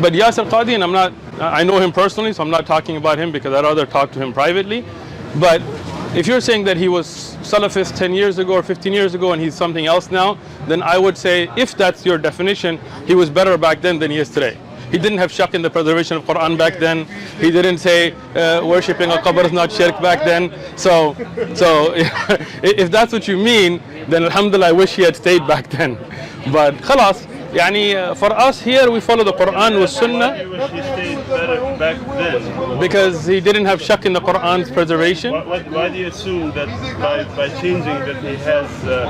But Yasir Qadhi, and I know him personally, so I'm not talking about him because I'd rather talk to him privately. But if you're saying that he was Salafist 10 years ago or 15 years ago and he's something else now, then I would say, if that's your definition, he was better back then than he is today. He didn't have shak in the preservation of Quran back then. He didn't say worshipping a qabr is not shirk back then. So if that's what you mean, then alhamdulillah, I wish he had stayed back then. But khalas, for us here, we follow the Quran with Sunnah. He stayed better back then. Because he didn't have shak in the Quran's preservation. Why do you assume that by changing that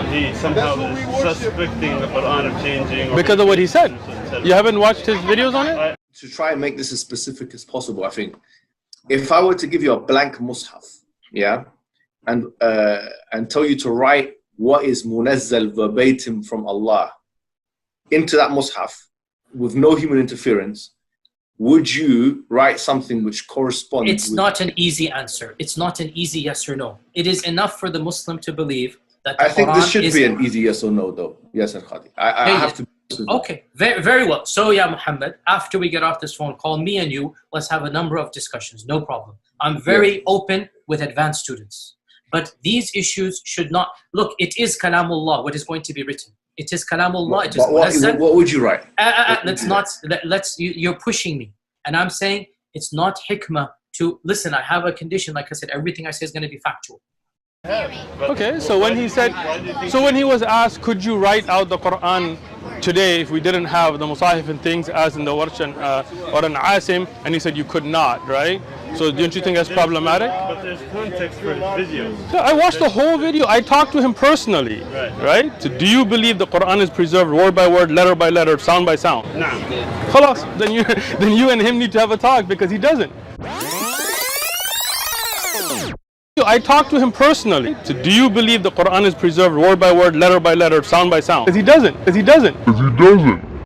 he somehow is suspecting the Quran of changing? Because of what he said. You haven't watched his videos on it? To try and make this as specific as possible, I think if I were to give you a blank mushaf, yeah, and tell you to write what is munazzal verbatim from Allah into that mushaf with no human interference, would you write something which corresponds? It's not an easy answer. It's not an easy yes or no. It is enough for the Muslim to believe that the I think Quran this should be an easy yes or no, though. Yes, Qadhi. I have to. Okay, very, very well. So, yeah, Muhammad, after we get off this phone call, me and you, let's have a number of discussions. No problem. I'm very open with advanced students. But these issues should not... Look, it is Kalamullah, what is going to be written. It is Kalamullah. It is what would you write? You're pushing me. And I'm saying it's not hikmah to... Listen, I have a condition. Like I said, everything I say is going to be factual. Okay, so when he was asked, could you write out the Quran today if we didn't have the Musahif and things as in the Warsh or an Asim, and he said you could not, right? So don't you think that's problematic? But there's context for his videos. So I watched the whole video. I talked to him personally, right? So do you believe the Quran is preserved word by word, letter by letter, sound by sound? No. Khalas, then you and him need to have a talk because he doesn't. I talked to him personally. So do you believe the Quran is preserved word by word, letter by letter, sound by sound? Because he doesn't.